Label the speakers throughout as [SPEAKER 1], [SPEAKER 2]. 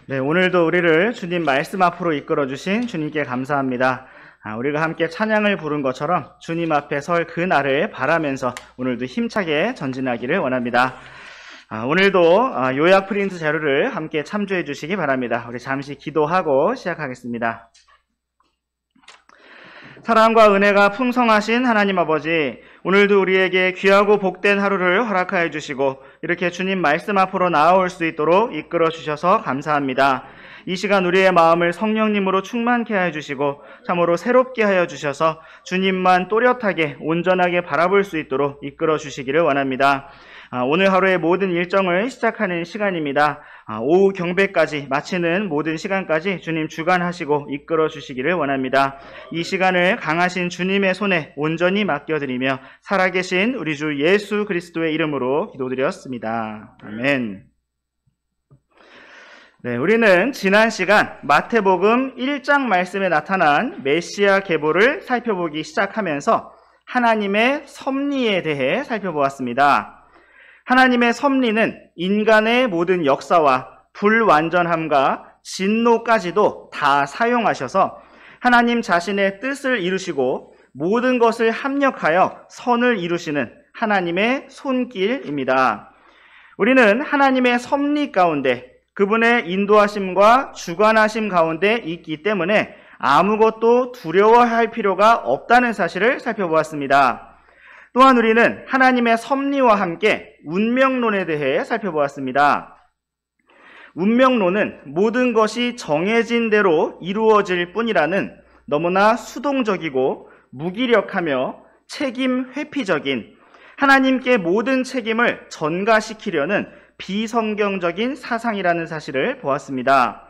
[SPEAKER 1] 네, 오늘도 우리를 주님 말씀 앞으로 이끌어 주신 주님께 감사합니다. 우리가 함께 찬양을 부른 것처럼 주님 앞에 설 그날을 바라면서 오늘도 힘차게 전진하기를 원합니다. 오늘도 요약 프린트 자료를 함께 참조해 주시기 바랍니다. 우리 잠시 기도하고 시작하겠습니다. 사랑과 은혜가 풍성하신 하나님 아버지, 오늘도 우리에게 귀하고 복된 하루를 허락하여 주시고 이렇게 주님 말씀 앞으로 나아올 수 있도록 이끌어 주셔서 감사합니다. 이 시간 우리의 마음을 성령님으로 충만케 하여 주시고 참으로 새롭게 하여 주셔서 주님만 또렷하게 온전하게 바라볼 수 있도록 이끌어 주시기를 원합니다. 오늘 하루의 모든 일정을 시작하는 시간입니다. 오후 경배까지 마치는 모든 시간까지 주님 주관하시고 이끌어 주시기를 원합니다. 이 시간을 강하신 주님의 손에 온전히 맡겨드리며 살아계신 우리 주 예수 그리스도의 이름으로 기도드렸습니다. 아멘. 네, 우리는 지난 시간 마태복음 1장 말씀에 나타난 메시아 계보를 살펴보기 시작하면서 하나님의 섭리에 대해 살펴보았습니다. 하나님의 섭리는 인간의 모든 역사와 불완전함과 진노까지도 다 사용하셔서 하나님 자신의 뜻을 이루시고 모든 것을 합력하여 선을 이루시는 하나님의 손길입니다. 우리는 하나님의 섭리 가운데 그분의 인도하심과 주관하심 가운데 있기 때문에 아무것도 두려워할 필요가 없다는 사실을 살펴보았습니다. 또한 우리는 하나님의 섭리와 함께 운명론에 대해 살펴보았습니다. 운명론은 모든 것이 정해진 대로 이루어질 뿐이라는 너무나 수동적이고 무기력하며 책임 회피적인 하나님께 모든 책임을 전가시키려는 비성경적인 사상이라는 사실을 보았습니다.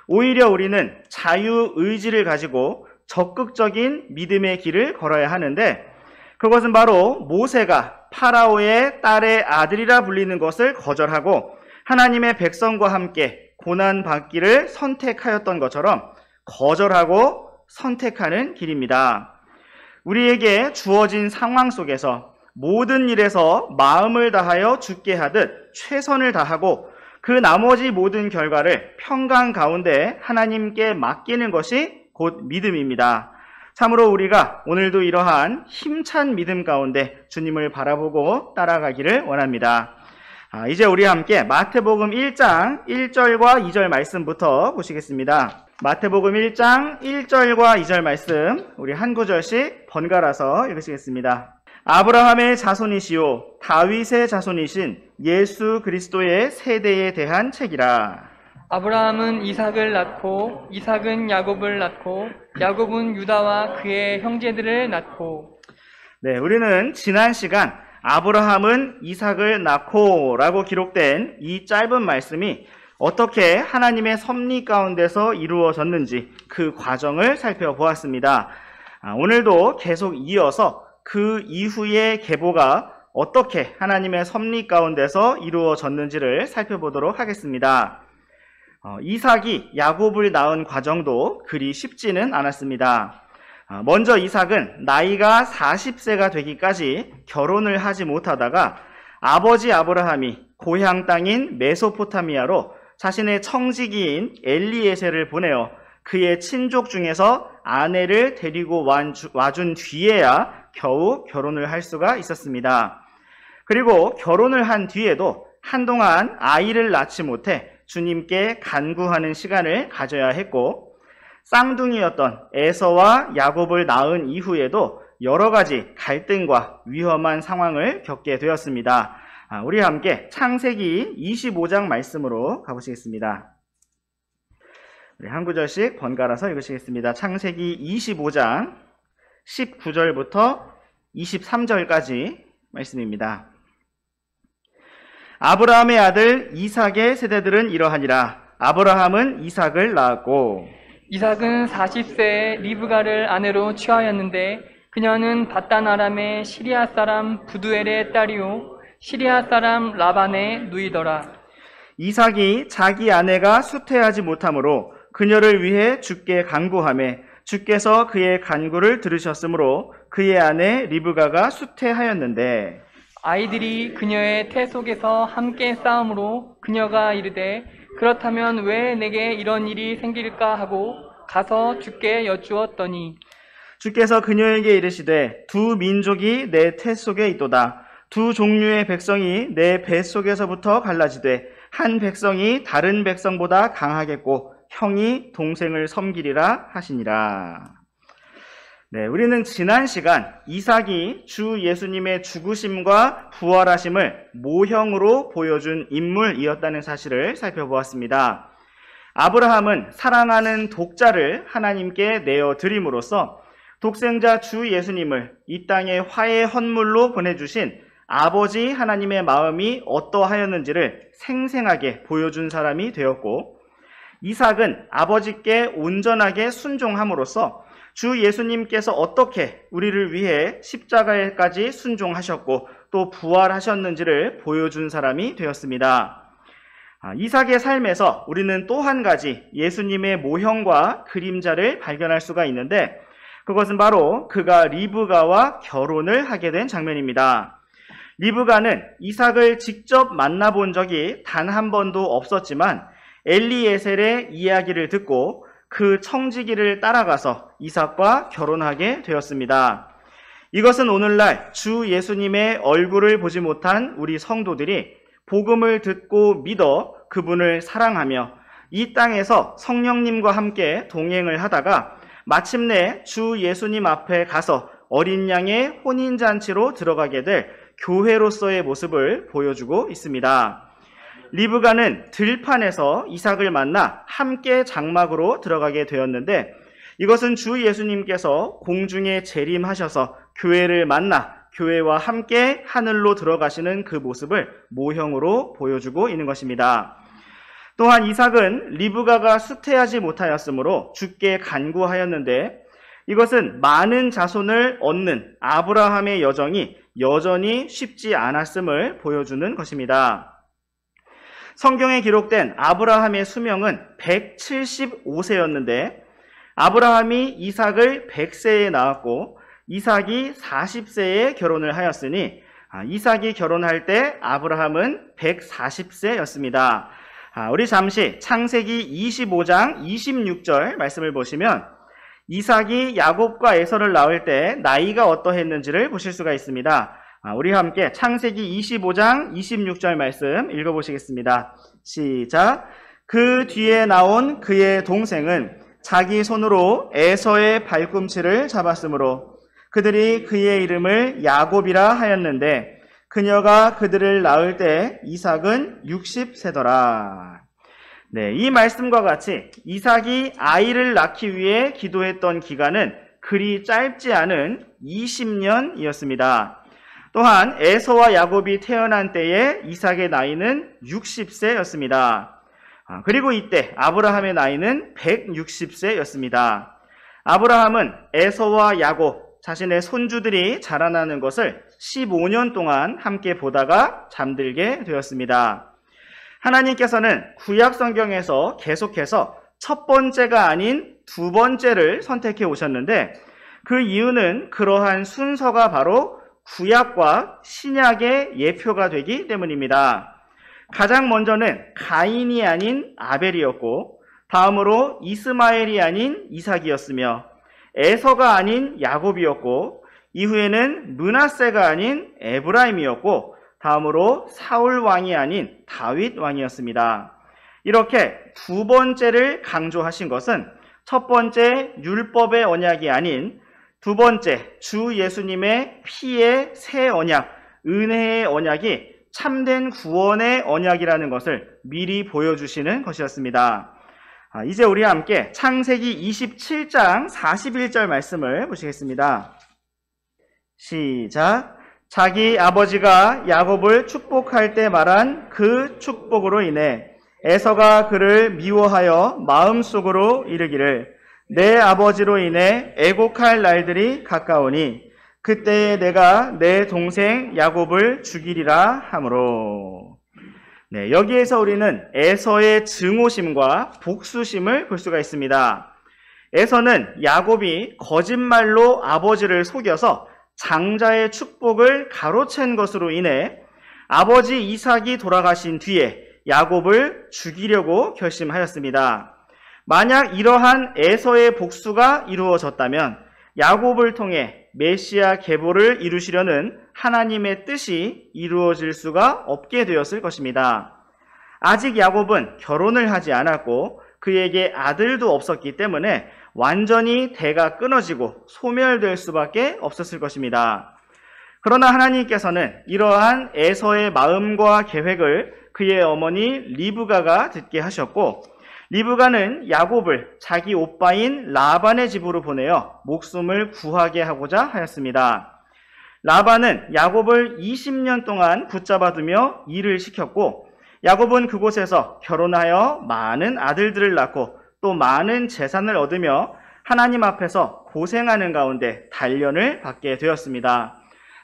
[SPEAKER 1] 오히려 우리는 자유의지를 가지고 적극적인 믿음의 길을 걸어야 하는데 그것은 바로 모세가 파라오의 딸의 아들이라 불리는 것을 거절하고 하나님의 백성과 함께 고난받기를 선택하였던 것처럼 거절하고 선택하는 길입니다. 우리에게 주어진 상황 속에서 모든 일에서 마음을 다하여 죽게 하듯 최선을 다하고 그 나머지 모든 결과를 평강 가운데 하나님께 맡기는 것이 곧 믿음입니다. 참으로 우리가 오늘도 이러한 힘찬 믿음 가운데 주님을 바라보고 따라가기를 원합니다. 이제 우리 함께 마태복음 1장 1절과 2절 말씀부터 보시겠습니다. 마태복음 1장 1절과 2절 말씀 우리 한 구절씩 번갈아서 읽으시겠습니다. 아브라함의 자손이시요 다윗의 자손이신 예수 그리스도의 세대에 대한 책이라.
[SPEAKER 2] 아브라함은 이삭을 낳고 이삭은 야곱을 낳고 야곱은 유다와 그의 형제들을 낳고.
[SPEAKER 1] 네, 우리는 지난 시간 아브라함은 이삭을 낳고 라고 기록된 이 짧은 말씀이 어떻게 하나님의 섭리 가운데서 이루어졌는지 그 과정을 살펴보았습니다. 오늘도 계속 이어서 그 이후의 계보가 어떻게 하나님의 섭리 가운데서 이루어졌는지를 살펴보도록 하겠습니다. 이삭이 야곱을 낳은 과정도 그리 쉽지는 않았습니다. 먼저 이삭은 나이가 40세가 되기까지 결혼을 하지 못하다가 아버지 아브라함이 고향 땅인 메소포타미아로 자신의 청지기인 엘리에셀을 보내어 그의 친족 중에서 아내를 데리고 와준 뒤에야 겨우 결혼을 할 수가 있었습니다. 그리고 결혼을 한 뒤에도 한동안 아이를 낳지 못해 주님께 간구하는 시간을 가져야 했고 쌍둥이였던 에서와 야곱을 낳은 이후에도 여러 가지 갈등과 위험한 상황을 겪게 되었습니다. 우리 함께 창세기 25장 말씀으로 가보시겠습니다. 우리 한 구절씩 번갈아서 읽으시겠습니다. 창세기 25장 19절부터 23절까지 말씀입니다. 아브라함의 아들 이삭의 세대들은 이러하니라. 아브라함은 이삭을 낳았고
[SPEAKER 2] 이삭은 40세에 리브가를 아내로 취하였는데 그녀는 바단 아람의 시리아 사람 부두엘의 딸이요 시리아 사람 라반의 누이더라.
[SPEAKER 1] 이삭이 자기 아내가 수태하지 못하므로 그녀를 위해 주께 간구하매 주께서 그의 간구를 들으셨으므로 그의 아내 리브가가 수태하였는데
[SPEAKER 2] 아이들이 그녀의 태 속에서 함께 싸움으로 그녀가 이르되 그렇다면 왜 내게 이런 일이 생길까 하고 가서 주께 여쭈었더니
[SPEAKER 1] 주께서 그녀에게 이르시되 두 민족이 내 태 속에 있도다. 두 종류의 백성이 내 뱃속에서부터 갈라지되 한 백성이 다른 백성보다 강하겠고 형이 동생을 섬기리라 하시니라. 네, 우리는 지난 시간 이삭이 주 예수님의 죽으심과 부활하심을 모형으로 보여준 인물이었다는 사실을 살펴보았습니다. 아브라함은 사랑하는 독자를 하나님께 내어드림으로써 독생자 주 예수님을 이 땅에 화해 헌물로 보내주신 아버지 하나님의 마음이 어떠하였는지를 생생하게 보여준 사람이 되었고, 이삭은 아버지께 온전하게 순종함으로써 주 예수님께서 어떻게 우리를 위해 십자가에까지 순종하셨고 또 부활하셨는지를 보여준 사람이 되었습니다. 이삭의 삶에서 우리는 또 한 가지 예수님의 모형과 그림자를 발견할 수가 있는데, 그것은 바로 그가 리브가와 결혼을 하게 된 장면입니다. 리브가는 이삭을 직접 만나본 적이 단 한 번도 없었지만 엘리에셀의 이야기를 듣고 그 청지기를 따라가서 이삭과 결혼하게 되었습니다. 이것은 오늘날 주 예수님의 얼굴을 보지 못한 우리 성도들이 복음을 듣고 믿어 그분을 사랑하며 이 땅에서 성령님과 함께 동행을 하다가 마침내 주 예수님 앞에 가서 어린 양의 혼인잔치로 들어가게 될 교회로서의 모습을 보여주고 있습니다. 리브가는 들판에서 이삭을 만나 함께 장막으로 들어가게 되었는데, 이것은 주 예수님께서 공중에 재림하셔서 교회를 만나 교회와 함께 하늘로 들어가시는 그 모습을 모형으로 보여주고 있는 것입니다. 또한 이삭은 리브가가 수태하지 못하였으므로 주께 간구하였는데, 이것은 많은 자손을 얻는 아브라함의 여정이 여전히 쉽지 않았음을 보여주는 것입니다. 성경에 기록된 아브라함의 수명은 175세였는데 아브라함이 이삭을 100세에 낳았고 이삭이 40세에 결혼을 하였으니 이삭이 결혼할 때 아브라함은 140세였습니다. 우리 잠시 창세기 25장 26절 말씀을 보시면 이삭이 야곱과 에서를 낳을 때 나이가 어떠했는지를 보실 수가 있습니다. 우리 함께 창세기 25장 26절 말씀 읽어보시겠습니다. 시작. 그 뒤에 나온 그의 동생은 자기 손으로 에서의 발꿈치를 잡았으므로 그들이 그의 이름을 야곱이라 하였는데 그녀가 그들을 낳을 때 이삭은 60세더라. 네, 이 말씀과 같이 이삭이 아이를 낳기 위해 기도했던 기간은 그리 짧지 않은 20년이었습니다. 또한 에서와 야곱이 태어난 때에 이삭의 나이는 60세였습니다. 그리고 이때 아브라함의 나이는 160세였습니다. 아브라함은 에서와 야곱, 자신의 손주들이 자라나는 것을 15년 동안 함께 보다가 잠들게 되었습니다. 하나님께서는 구약 성경에서 계속해서 첫 번째가 아닌 두 번째를 선택해 오셨는데, 그 이유는 그러한 순서가 바로 구약과 신약의 예표가 되기 때문입니다. 가장 먼저는 가인이 아닌 아벨이었고, 다음으로 이스마엘이 아닌 이삭이었으며, 에서가 아닌 야곱이었고, 이후에는 므낫세가 아닌 에브라임이었고, 다음으로 사울 왕이 아닌 다윗 왕이었습니다. 이렇게 두 번째를 강조하신 것은 첫 번째 율법의 언약이 아닌 두 번째 주 예수님의 피의 새 언약, 은혜의 언약이 참된 구원의 언약이라는 것을 미리 보여주시는 것이었습니다. 이제 우리 함께 창세기 27장 41절 말씀을 보시겠습니다. 시작. 자기 아버지가 야곱을 축복할 때 말한 그 축복으로 인해 에서가 그를 미워하여 마음속으로 이르기를 내 아버지로 인해 애곡할 날들이 가까우니 그때에 내가 내 동생 야곱을 죽이리라 하므로. 네, 여기에서 우리는 에서의 증오심과 복수심을 볼 수가 있습니다. 에서는 야곱이 거짓말로 아버지를 속여서 장자의 축복을 가로챈 것으로 인해 아버지 이삭이 돌아가신 뒤에 야곱을 죽이려고 결심하였습니다. 만약 이러한 에서의 복수가 이루어졌다면 야곱을 통해 메시아 계보를 이루시려는 하나님의 뜻이 이루어질 수가 없게 되었을 것입니다. 아직 야곱은 결혼을 하지 않았고 그에게 아들도 없었기 때문에 완전히 대가 끊어지고 소멸될 수밖에 없었을 것입니다. 그러나 하나님께서는 이러한 에서의 마음과 계획을 그의 어머니 리브가가 듣게 하셨고, 리브가는 야곱을 자기 오빠인 라반의 집으로 보내어 목숨을 구하게 하고자 하였습니다. 라반은 야곱을 20년 동안 붙잡아두며 일을 시켰고, 야곱은 그곳에서 결혼하여 많은 아들들을 낳고 또 많은 재산을 얻으며 하나님 앞에서 고생하는 가운데 단련을 받게 되었습니다.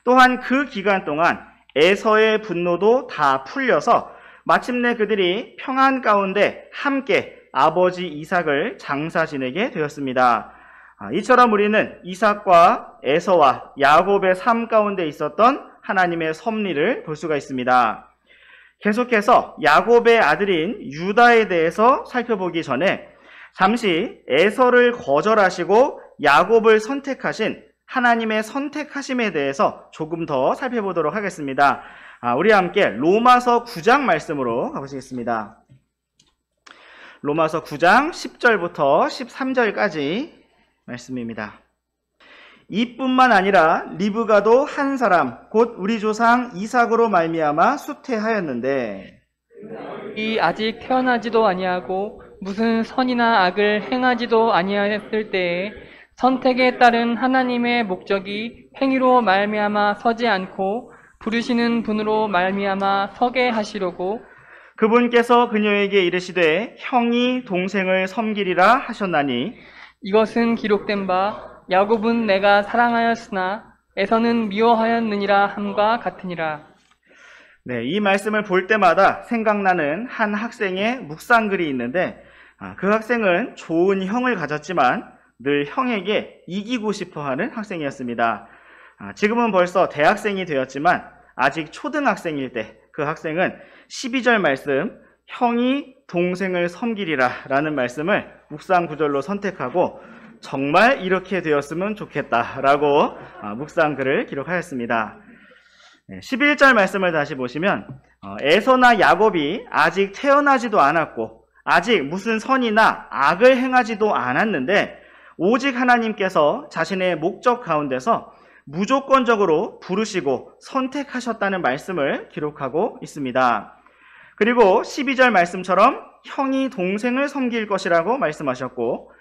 [SPEAKER 1] 또한 그 기간 동안 에서의 분노도 다 풀려서 마침내 그들이 평안 가운데 함께 아버지 이삭을 장사 지내게 되었습니다. 이처럼 우리는 이삭과 에서와 야곱의 삶 가운데 있었던 하나님의 섭리를 볼 수가 있습니다. 계속해서 야곱의 아들인 유다에 대해서 살펴보기 전에 잠시 에서를 거절하시고 야곱을 선택하신 하나님의 선택하심에 대해서 조금 더 살펴보도록 하겠습니다. 우리 함께 로마서 9장 말씀으로 가보시겠습니다. 로마서 9장 10절부터 13절까지 말씀입니다. 이뿐만 아니라 리브가도 한 사람 곧 우리 조상 이삭으로 말미암아 수태하였는데
[SPEAKER 2] 이 아직 태어나지도 아니하고 무슨 선이나 악을 행하지도 아니하였을 때에 선택에 따른 하나님의 목적이 행위로 말미암아 서지 않고 부르시는 분으로 말미암아 서게 하시려고
[SPEAKER 1] 그분께서 그녀에게 이르시되 형이 동생을 섬기리라 하셨나니
[SPEAKER 2] 이것은 기록된 바 야곱은 내가 사랑하였으나 에서는 미워하였느니라 함과 같으니라.
[SPEAKER 1] 네, 이 말씀을 볼 때마다 생각나는 한 학생의 묵상글이 있는데 그 학생은 좋은 형을 가졌지만 늘 형에게 이기고 싶어하는 학생이었습니다. 지금은 벌써 대학생이 되었지만 아직 초등학생일 때 그 학생은 12절 말씀 형이 동생을 섬기리라 라는 말씀을 묵상 구절로 선택하고 정말 이렇게 되었으면 좋겠다라고 묵상글을 기록하였습니다. 11절 말씀을 다시 보시면 에서나 야곱이 아직 태어나지도 않았고 아직 무슨 선이나 악을 행하지도 않았는데 오직 하나님께서 자신의 목적 가운데서 무조건적으로 부르시고 선택하셨다는 말씀을 기록하고 있습니다. 그리고 12절 말씀처럼 형이 동생을 섬길 것이라고 말씀하셨고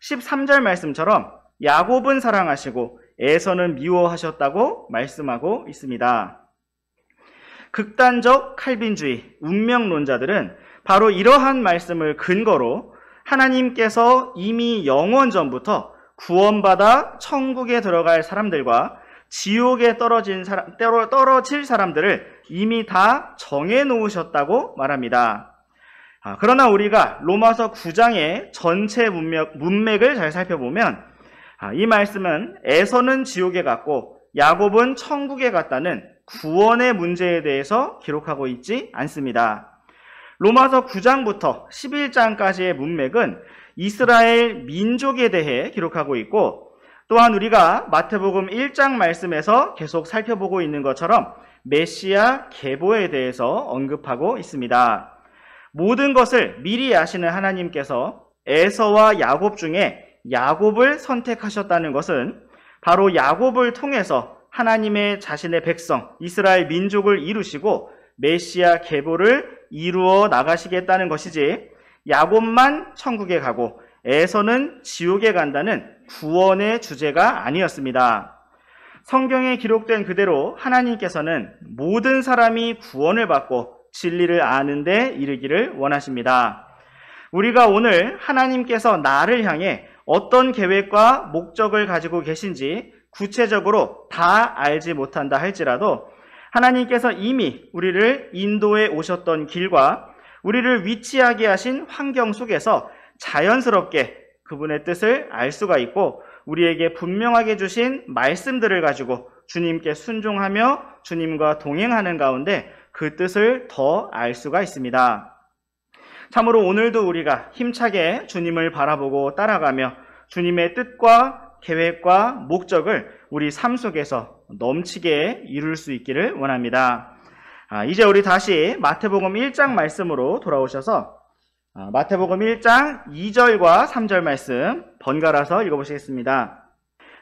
[SPEAKER 1] 13절 말씀처럼 야곱은 사랑하시고 에서는 미워하셨다고 말씀하고 있습니다. 극단적 칼빈주의, 운명론자들은 바로 이러한 말씀을 근거로 하나님께서 이미 영원 전부터 구원받아 천국에 들어갈 사람들과 지옥에 떨어질 사람들을 이미 다 정해놓으셨다고 말합니다. 그러나 우리가 로마서 9장의 전체 문맥을 잘 살펴보면 이 말씀은 에서는 지옥에 갔고 야곱은 천국에 갔다는 구원의 문제에 대해서 기록하고 있지 않습니다. 로마서 9장부터 11장까지의 문맥은 이스라엘 민족에 대해 기록하고 있고 또한 우리가 마태복음 1장 말씀에서 계속 살펴보고 있는 것처럼 메시아 계보에 대해서 언급하고 있습니다. 모든 것을 미리 아시는 하나님께서 에서와 야곱 중에 야곱을 선택하셨다는 것은 바로 야곱을 통해서 하나님의 자신의 백성 이스라엘 민족을 이루시고 메시아 계보를 이루어 나가시겠다는 것이지 야곱만 천국에 가고 에서는 지옥에 간다는 구원의 주제가 아니었습니다. 성경에 기록된 그대로 하나님께서는 모든 사람이 구원을 받고 진리를 아는 데 이르기를 원하십니다. 우리가 오늘 하나님께서 나를 향해 어떤 계획과 목적을 가지고 계신지 구체적으로 다 알지 못한다 할지라도 하나님께서 이미 우리를 인도해 오셨던 길과 우리를 위치하게 하신 환경 속에서 자연스럽게 그분의 뜻을 알 수가 있고 우리에게 분명하게 주신 말씀들을 가지고 주님께 순종하며 주님과 동행하는 가운데 그 뜻을 더 알 수가 있습니다. 참으로 오늘도 우리가 힘차게 주님을 바라보고 따라가며 주님의 뜻과 계획과 목적을 우리 삶 속에서 넘치게 이룰 수 있기를 원합니다. 이제 우리 다시 마태복음 1장 말씀으로 돌아오셔서 마태복음 1장 2절과 3절 말씀 번갈아서 읽어보시겠습니다.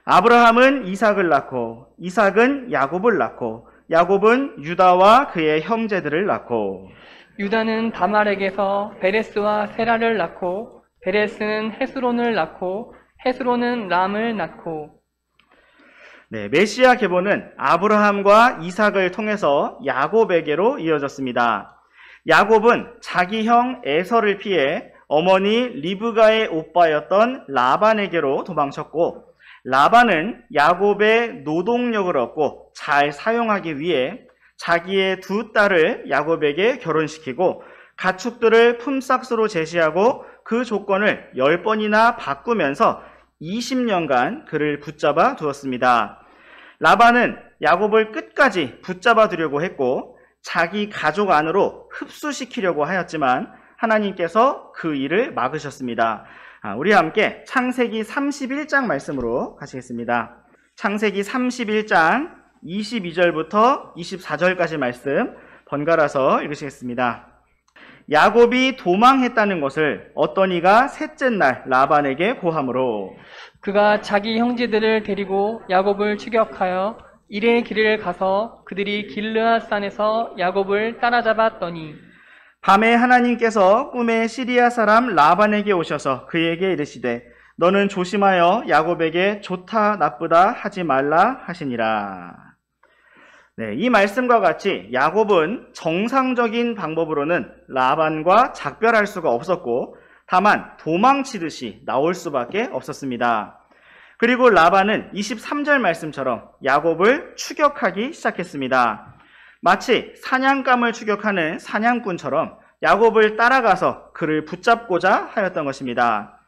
[SPEAKER 1] 아브라함은 이삭을 낳고 이삭은 야곱을 낳고 야곱은 유다와 그의 형제들을 낳고
[SPEAKER 2] 유다는 다말에게서 베레스와 세라를 낳고 베레스는 헤스론을 낳고 헤스론은 람을 낳고.
[SPEAKER 1] 네, 메시아 계보는 아브라함과 이삭을 통해서 야곱에게로 이어졌습니다. 야곱은 자기 형 에서를 피해 어머니 리브가의 오빠였던 라반에게로 도망쳤고 라반은 야곱의 노동력을 얻고 잘 사용하기 위해 자기의 두 딸을 야곱에게 결혼시키고 가축들을 품삯으로 제시하고 그 조건을 10번이나 바꾸면서 20년간 그를 붙잡아 두었습니다. 라반은 야곱을 끝까지 붙잡아 두려고 했고 자기 가족 안으로 흡수시키려고 하였지만 하나님께서 그 일을 막으셨습니다. 우리 함께 창세기 31장 말씀으로 가시겠습니다. 창세기 31장 22절부터 24절까지 말씀 번갈아서 읽으시겠습니다. 야곱이 도망했다는 것을 어떤 이가 셋째 날 라반에게 고함으로
[SPEAKER 2] 그가 자기 형제들을 데리고 야곱을 추격하여 일의 길을 가서 그들이 길르앗산에서 야곱을 따라잡았더니
[SPEAKER 1] 밤에 하나님께서 꿈에 시리아 사람 라반에게 오셔서 그에게 이르시되 너는 조심하여 야곱에게 좋다 나쁘다 하지 말라 하시니라. 네, 이 말씀과 같이 야곱은 정상적인 방법으로는 라반과 작별할 수가 없었고 다만 도망치듯이 나올 수밖에 없었습니다. 그리고 라반은 23절 말씀처럼 야곱을 추격하기 시작했습니다. 마치 사냥감을 추격하는 사냥꾼처럼 야곱을 따라가서 그를 붙잡고자 하였던 것입니다.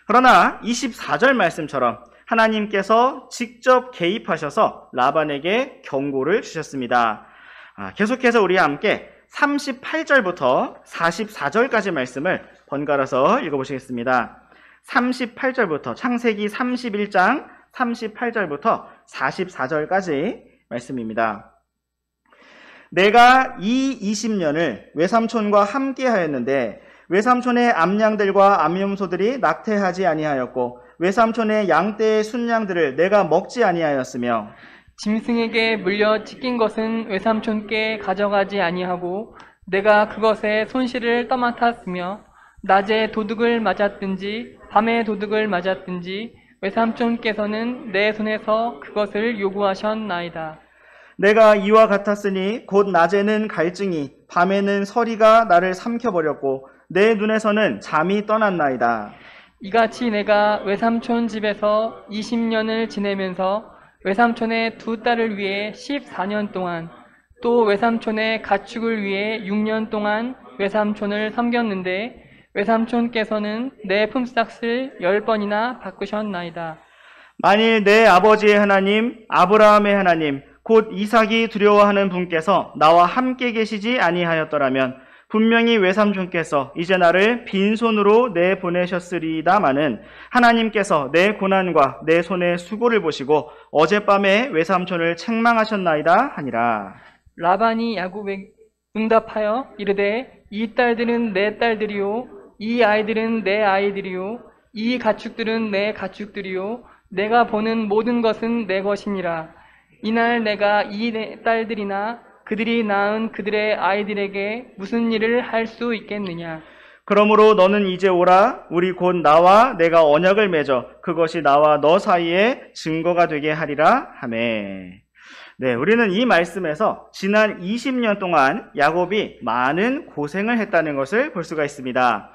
[SPEAKER 1] 그러나 24절 말씀처럼 하나님께서 직접 개입하셔서 라반에게 경고를 주셨습니다. 계속해서 우리와 함께 38절부터 44절까지 말씀을 번갈아서 읽어보시겠습니다. 38절부터 창세기 31장 38절부터 44절까지 말씀입니다. 내가 이 20년을 외삼촌과 함께 하였는데 외삼촌의 암양들과 암염소들이 낙태하지 아니하였고 외삼촌의 양떼의 순양들을 내가 먹지 아니하였으며
[SPEAKER 2] 짐승에게 물려 찢긴 것은 외삼촌께 가져가지 아니하고 내가 그것의 손실을 떠맡았으며 낮에 도둑을 맞았든지 밤에 도둑을 맞았든지 외삼촌께서는 내 손에서 그것을 요구하셨나이다.
[SPEAKER 1] 내가 이와 같았으니 곧 낮에는 갈증이 밤에는 서리가 나를 삼켜버렸고 내 눈에서는 잠이 떠났나이다.
[SPEAKER 2] 이같이 내가 외삼촌 집에서 20년을 지내면서 외삼촌의 두 딸을 위해 14년 동안 또 외삼촌의 가축을 위해 6년 동안 외삼촌을 섬겼는데 외삼촌께서는 내 품삯을 10번이나 바꾸셨나이다.
[SPEAKER 1] 만일 내 아버지의 하나님 아브라함의 하나님 곧 이삭이 두려워하는 분께서 나와 함께 계시지 아니하였더라면 분명히 외삼촌께서 이제 나를 빈손으로 내보내셨으리다마는 하나님께서 내 고난과 내 손의 수고를 보시고 어젯밤에 외삼촌을 책망하셨나이다 하니라.
[SPEAKER 2] 라반이 야곱에게 응답하여 이르되 이 딸들은 내 딸들이요 이 아이들은 내 아이들이요 이 가축들은 내 가축들이요 내가 보는 모든 것은 내 것이니라. 이날 내가 이 내 딸들이나 그들이 낳은 그들의 아이들에게 무슨 일을 할 수 있겠느냐.
[SPEAKER 1] 그러므로 너는 이제 오라. 우리 곧 나와 내가 언약을 맺어 그것이 나와 너 사이에 증거가 되게 하리라 하매. 네, 우리는 이 말씀에서 지난 20년 동안 야곱이 많은 고생을 했다는 것을 볼 수가 있습니다.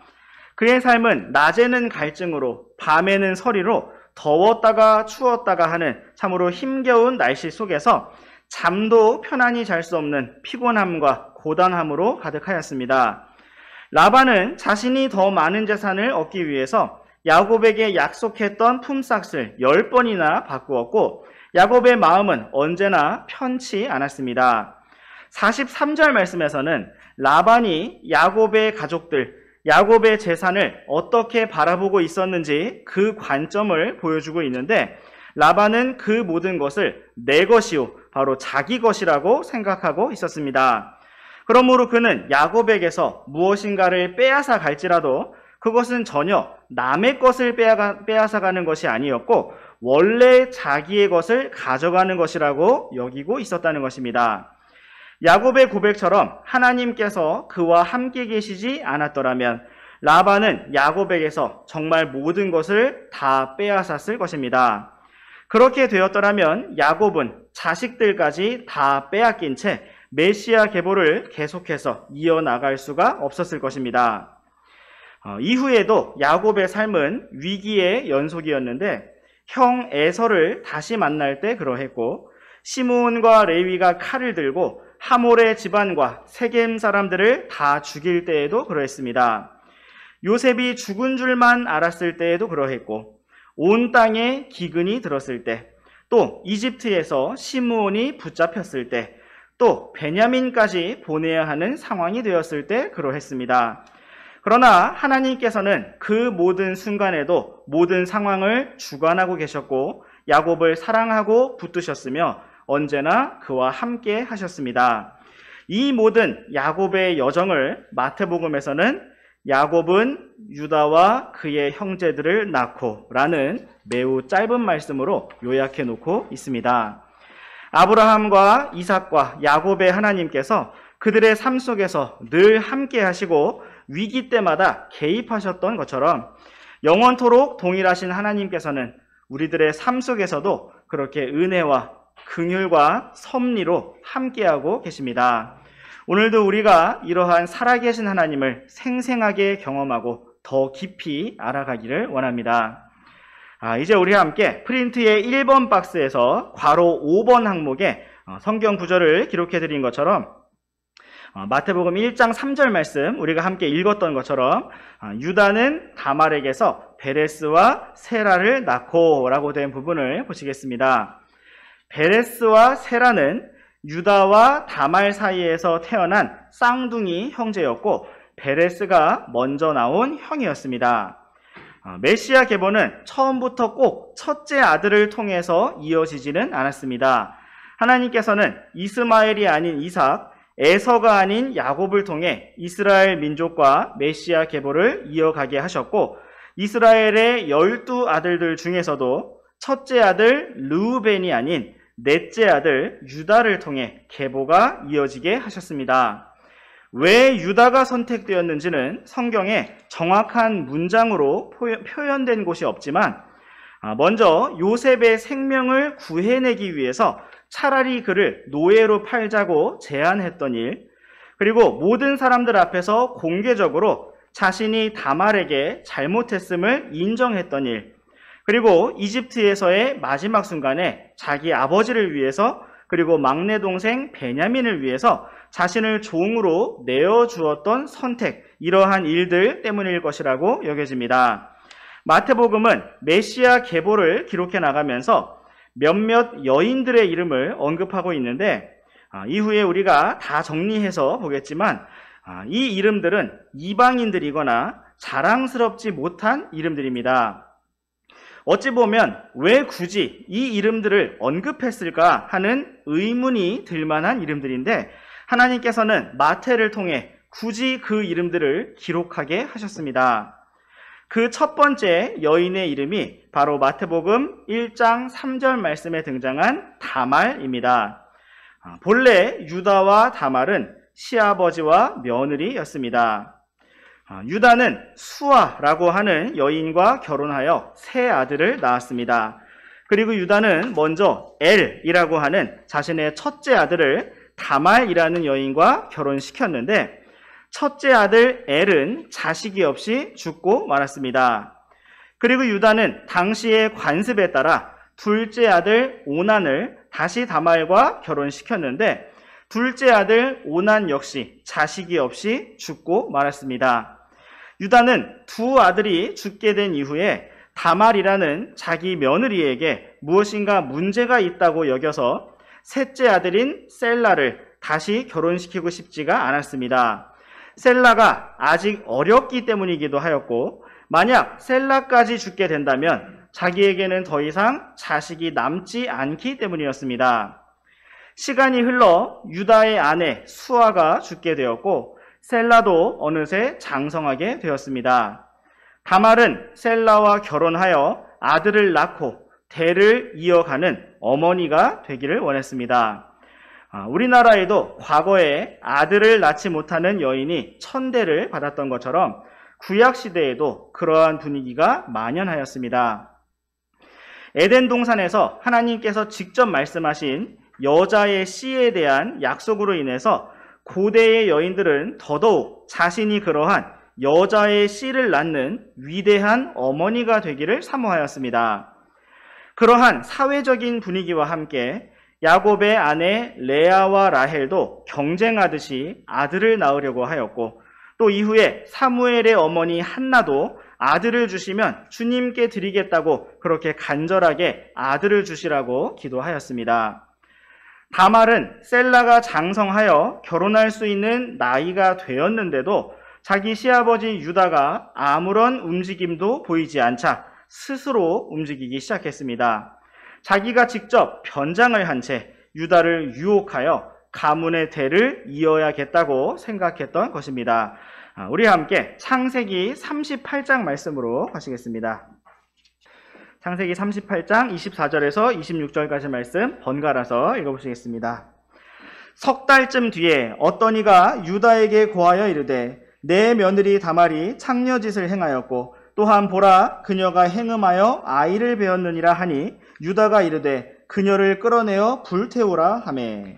[SPEAKER 1] 그의 삶은 낮에는 갈증으로 밤에는 서리로 더웠다가 추웠다가 하는 참으로 힘겨운 날씨 속에서 잠도 편안히 잘 수 없는 피곤함과 고단함으로 가득하였습니다. 라반은 자신이 더 많은 재산을 얻기 위해서 야곱에게 약속했던 품삯을 10번이나 바꾸었고 야곱의 마음은 언제나 편치 않았습니다. 43절 말씀에서는 라반이 야곱의 가족들, 야곱의 재산을 어떻게 바라보고 있었는지 그 관점을 보여주고 있는데, 라반은 그 모든 것을 내 것이요, 바로 자기 것이라고 생각하고 있었습니다. 그러므로 그는 야곱에게서 무엇인가를 빼앗아 갈지라도 그것은 전혀 남의 것을 빼앗아 가는 것이 아니었고 원래 자기의 것을 가져가는 것이라고 여기고 있었다는 것입니다. 야곱의 고백처럼 하나님께서 그와 함께 계시지 않았더라면 라반은 야곱에게서 정말 모든 것을 다 빼앗았을 것입니다. 그렇게 되었더라면 야곱은 자식들까지 다 빼앗긴 채 메시아 계보를 계속해서 이어나갈 수가 없었을 것입니다. 이후에도 야곱의 삶은 위기의 연속이었는데 형 에서를 다시 만날 때 그러했고, 시므온과 레위가 칼을 들고 하몰의 집안과 세겜 사람들을 다 죽일 때에도 그러했습니다. 요셉이 죽은 줄만 알았을 때에도 그러했고, 온 땅에 기근이 들었을 때, 또 이집트에서 시므온이 붙잡혔을 때, 또 베냐민까지 보내야 하는 상황이 되었을 때 그러했습니다. 그러나 하나님께서는 그 모든 순간에도 모든 상황을 주관하고 계셨고 야곱을 사랑하고 붙드셨으며 언제나 그와 함께 하셨습니다. 이 모든 야곱의 여정을 마태복음에서는 야곱은 유다와 그의 형제들을 낳고 라는 매우 짧은 말씀으로 요약해 놓고 있습니다. 아브라함과 이삭과 야곱의 하나님께서 그들의 삶 속에서 늘 함께 하시고 위기 때마다 개입하셨던 것처럼 영원토록 동일하신 하나님께서는 우리들의 삶 속에서도 그렇게 은혜와 긍휼과 섭리로 함께하고 계십니다. 오늘도 우리가 이러한 살아계신 하나님을 생생하게 경험하고 더 깊이 알아가기를 원합니다. 이제 우리 함께 프린트의 1번 박스에서 괄호 5번 항목에 성경 구절을 기록해 드린 것처럼 마태복음 1장 3절 말씀 우리가 함께 읽었던 것처럼 유다는 다말에게서 베레스와 세라를 낳고 라고 된 부분을 보시겠습니다. 베레스와 세라는 유다와 다말 사이에서 태어난 쌍둥이 형제였고 베레스가 먼저 나온 형이었습니다. 메시아 계보는 처음부터 꼭 첫째 아들을 통해서 이어지지는 않았습니다. 하나님께서는 이스마엘이 아닌 이삭, 에서가 아닌 야곱을 통해 이스라엘 민족과 메시아 계보를 이어가게 하셨고 이스라엘의 12아들들 중에서도 첫째 아들 르우벤이 아닌 넷째 아들 유다를 통해 계보가 이어지게 하셨습니다. 왜 유다가 선택되었는지는 성경에 정확한 문장으로 표현된 곳이 없지만 먼저 요셉의 생명을 구해내기 위해서 차라리 그를 노예로 팔자고 제안했던 일, 그리고 모든 사람들 앞에서 공개적으로 자신이 다말에게 잘못했음을 인정했던 일, 그리고 이집트에서의 마지막 순간에 자기 아버지를 위해서 그리고 막내 동생 베냐민을 위해서 자신을 종으로 내어주었던 선택, 이러한 일들 때문일 것이라고 여겨집니다. 마태복음은 메시아 계보를 기록해 나가면서 몇몇 여인들의 이름을 언급하고 있는데 이후에 우리가 다 정리해서 보겠지만 이 이름들은 이방인들이거나 자랑스럽지 못한 이름들입니다. 어찌 보면 왜 굳이 이 이름들을 언급했을까 하는 의문이 들 만한 이름들인데 하나님께서는 마태를 통해 굳이 그 이름들을 기록하게 하셨습니다. 그 첫 번째 여인의 이름이 바로 마태복음 1장 3절 말씀에 등장한 다말입니다. 본래 유다와 다말은 시아버지와 며느리였습니다. 유다는 수아라고 하는 여인과 결혼하여 세 아들을 낳았습니다. 그리고 유다는 먼저 엘이라고 하는 자신의 첫째 아들을 다말이라는 여인과 결혼시켰는데 첫째 아들 엘은 자식이 없이 죽고 말았습니다. 그리고 유다는 당시의 관습에 따라 둘째 아들 오난을 다시 다말과 결혼시켰는데 둘째 아들 오난 역시 자식이 없이 죽고 말았습니다. 유다는 두 아들이 죽게 된 이후에 다말이라는 자기 며느리에게 무엇인가 문제가 있다고 여겨서 셋째 아들인 셀라를 다시 결혼시키고 싶지가 않았습니다. 셀라가 아직 어렸기 때문이기도 하였고, 만약 셀라까지 죽게 된다면 자기에게는 더 이상 자식이 남지 않기 때문이었습니다. 시간이 흘러 유다의 아내 수아가 죽게 되었고, 셀라도 어느새 장성하게 되었습니다. 다말은 셀라와 결혼하여 아들을 낳고 대를 이어가는 어머니가 되기를 원했습니다. 우리나라에도 과거에 아들을 낳지 못하는 여인이 천대를 받았던 것처럼 구약시대에도 그러한 분위기가 만연하였습니다. 에덴 동산에서 하나님께서 직접 말씀하신 여자의 씨에 대한 약속으로 인해서 고대의 여인들은 더더욱 자신이 그러한 여자의 씨를 낳는 위대한 어머니가 되기를 사모하였습니다. 그러한 사회적인 분위기와 함께 야곱의 아내 레아와 라헬도 경쟁하듯이 아들을 낳으려고 하였고, 또 이후에 사무엘의 어머니 한나도 아들을 주시면 주님께 드리겠다고 그렇게 간절하게 아들을 주시라고 기도하였습니다. 다말은 셀라가 장성하여 결혼할 수 있는 나이가 되었는데도 자기 시아버지 유다가 아무런 움직임도 보이지 않자 스스로 움직이기 시작했습니다. 자기가 직접 변장을 한 채 유다를 유혹하여 가문의 대를 이어야겠다고 생각했던 것입니다. 우리 함께 창세기 38장 말씀으로 가시겠습니다. 창세기 38장 24절에서 26절까지 말씀 번갈아서 읽어보시겠습니다. 석 달쯤 뒤에 어떤 이가 유다에게 고하여 이르되 내 며느리 다말이 창녀짓을 행하였고 또한 보라 그녀가 행음하여 아이를 배었느니라 하니 유다가 이르되 그녀를 끌어내어 불태우라 하매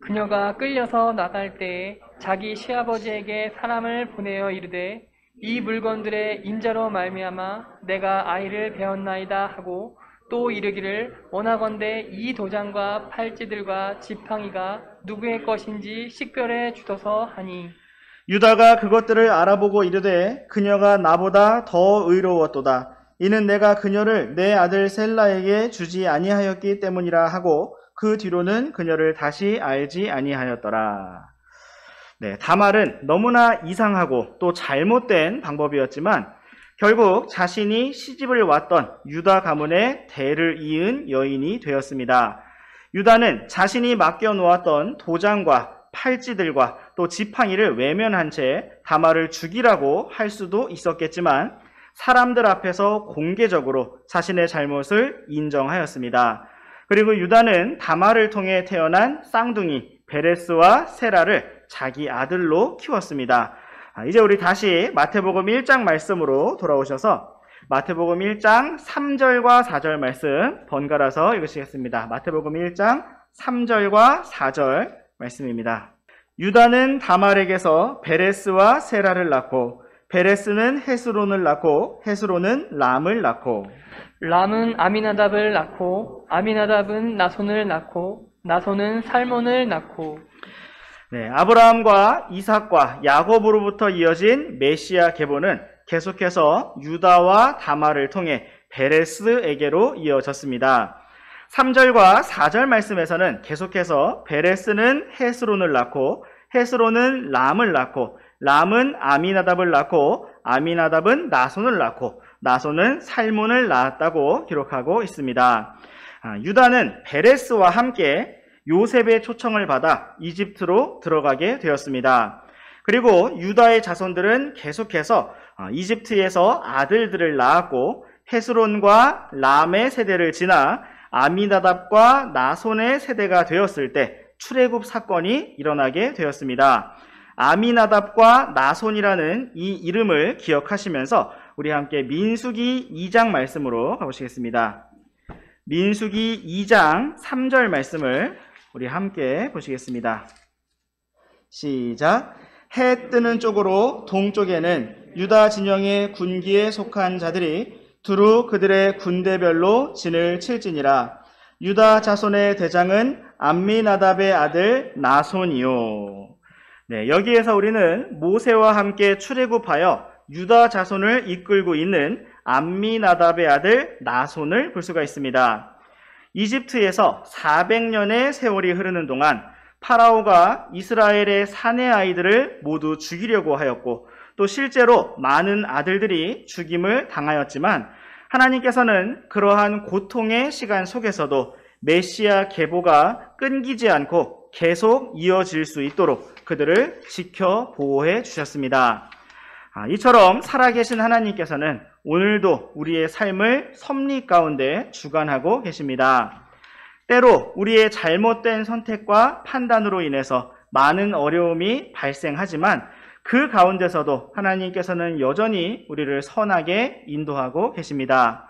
[SPEAKER 2] 그녀가 끌려서 나갈 때에 자기 시아버지에게 사람을 보내어 이르되 이 물건들의 인자로 말미암아 내가 아이를 배었나이다 하고 또 이르기를 원하건대 이 도장과 팔찌들과 지팡이가 누구의 것인지 식별해 주소서 하니
[SPEAKER 1] 유다가 그것들을 알아보고 이르되 그녀가 나보다 더 의로웠도다. 이는 내가 그녀를 내 아들 셀라에게 주지 아니하였기 때문이라 하고 그 뒤로는 그녀를 다시 알지 아니하였더라. 다말은 너무나 이상하고 또 잘못된 방법이었지만 결국 자신이 시집을 왔던 유다 가문의 대를 이은 여인이 되었습니다. 유다는 자신이 맡겨놓았던 도장과 팔찌들과 또 지팡이를 외면한 채 다말을 죽이라고 할 수도 있었겠지만 사람들 앞에서 공개적으로 자신의 잘못을 인정하였습니다. 그리고 유다는 다말을 통해 태어난 쌍둥이 베레스와 세라를 자기 아들로 키웠습니다. 이제 우리 다시 마태복음 1장 말씀으로 돌아오셔서 마태복음 1장 3절과 4절 말씀 번갈아서 읽으시겠습니다. 마태복음 1장 3절과 4절 말씀입니다. 유다는 다말에게서 베레스와 세라를 낳고 베레스는 헤스론을 낳고 헤스론은 람을 낳고
[SPEAKER 2] 람은 아미나답을 낳고 아미나답은 나손을 낳고 나손은 살몬을 낳고
[SPEAKER 1] 아브라함과 이삭과 야곱으로부터 이어진 메시아 계보는 계속해서 유다와 다말을 통해 베레스에게로 이어졌습니다. 3절과 4절 말씀에서는 계속해서 베레스는 헤스론을 낳고 헤스론은 람을 낳고 람은 아미나답을 낳고 아미나답은 나손을 낳고 나손은 살몬을 낳았다고 기록하고 있습니다. 유다는 베레스와 함께 요셉의 초청을 받아 이집트로 들어가게 되었습니다. 그리고 유다의 자손들은 계속해서 이집트에서 아들들을 낳았고 헤스론과 람의 세대를 지나 아미나답과 나손의 세대가 되었을 때 출애굽 사건이 일어나게 되었습니다. 아미나답과 나손이라는 이 이름을 기억하시면서 우리 함께 민수기 2장 말씀으로 가보시겠습니다. 민수기 2장 3절 말씀을 우리 함께 보시겠습니다. 시작. 해 뜨는 쪽으로 동쪽에는 유다 진영의 군기에 속한 자들이 두루 그들의 군대별로 진을 칠지니라. 유다 자손의 대장은 암미나답의 아들 나손이요. 여기에서 우리는 모세와 함께 출애굽하여 유다 자손을 이끌고 있는 암미나답의 아들 나손을 볼 수가 있습니다. 이집트에서 400년의 세월이 흐르는 동안 파라오가 이스라엘의 사내 아이들을 모두 죽이려고 하였고 또 실제로 많은 아들들이 죽임을 당하였지만 하나님께서는 그러한 고통의 시간 속에서도 메시아 계보가 끊기지 않고 계속 이어질 수 있도록 그들을 지켜 보호해 주셨습니다. 이처럼 살아계신 하나님께서는 오늘도 우리의 삶을 섭리 가운데 주관하고 계십니다. 때로 우리의 잘못된 선택과 판단으로 인해서 많은 어려움이 발생하지만 그 가운데서도 하나님께서는 여전히 우리를 선하게 인도하고 계십니다.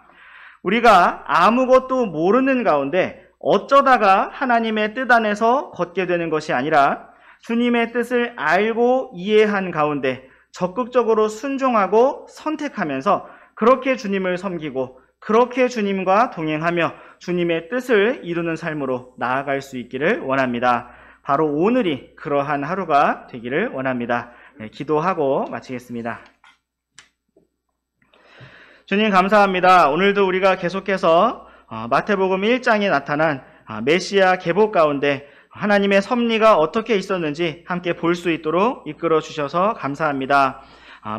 [SPEAKER 1] 우리가 아무것도 모르는 가운데 어쩌다가 하나님의 뜻 안에서 걷게 되는 것이 아니라 주님의 뜻을 알고 이해한 가운데 적극적으로 순종하고 선택하면서 그렇게 주님을 섬기고 그렇게 주님과 동행하며 주님의 뜻을 이루는 삶으로 나아갈 수 있기를 원합니다. 바로 오늘이 그러한 하루가 되기를 원합니다. 기도하고 마치겠습니다. 주님 감사합니다. 오늘도 우리가 계속해서 마태복음 1장에 나타난 메시아 계보 가운데 하나님의 섭리가 어떻게 있었는지 함께 볼 수 있도록 이끌어 주셔서 감사합니다.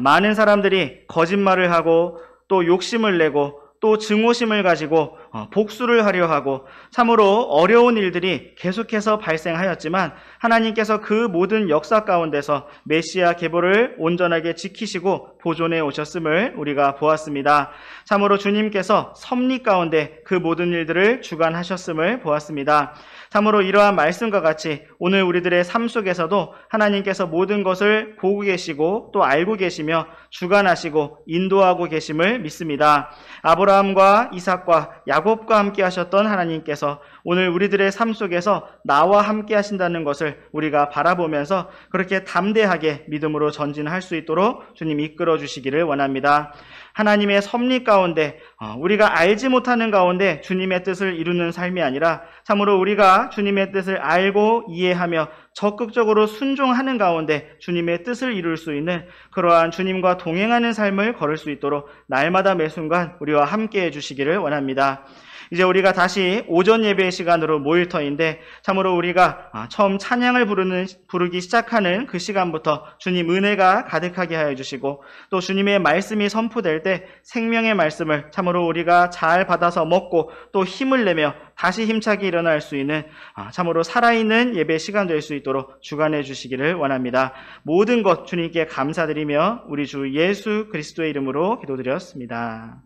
[SPEAKER 1] 많은 사람들이 거짓말을 하고 또 욕심을 내고 또 증오심을 가지고 복수를 하려 하고 참으로 어려운 일들이 계속해서 발생하였지만 하나님께서 그 모든 역사 가운데서 메시아 계보를 온전하게 지키시고 보존해 오셨음을 우리가 보았습니다. 참으로 주님께서 섭리 가운데 그 모든 일들을 주관하셨음을 보았습니다. 참으로 이러한 말씀과 같이 오늘 우리들의 삶 속에서도 하나님께서 모든 것을 보고 계시고 또 알고 계시며 주관하시고 인도하고 계심을 믿습니다. 아브라함과 이삭과 야곱과 함께 하셨던 하나님께서 오늘 우리들의 삶 속에서 나와 함께 하신다는 것을 우리가 바라보면서 그렇게 담대하게 믿음으로 전진할 수 있도록 주님 이끌어 주시기를 원합니다. 하나님의 섭리 가운데 우리가 알지 못하는 가운데 주님의 뜻을 이루는 삶이 아니라 참으로 우리가 주님의 뜻을 알고 이해하며 적극적으로 순종하는 가운데 주님의 뜻을 이룰 수 있는 그러한 주님과 동행하는 삶을 걸을 수 있도록 날마다 매 순간 우리와 함께 해주시기를 원합니다. 이제 우리가 다시 오전 예배 시간으로 모일 터인데 참으로 우리가 처음 찬양을 부르기 시작하는 그 시간부터 주님 은혜가 가득하게 하여 주시고 또 주님의 말씀이 선포될 때 생명의 말씀을 참으로 우리가 잘 받아서 먹고 또 힘을 내며 다시 힘차게 일어날 수 있는 참으로 살아있는 예배 시간 될 수 있도록 주관해 주시기를 원합니다. 모든 것 주님께 감사드리며 우리 주 예수 그리스도의 이름으로 기도드렸습니다.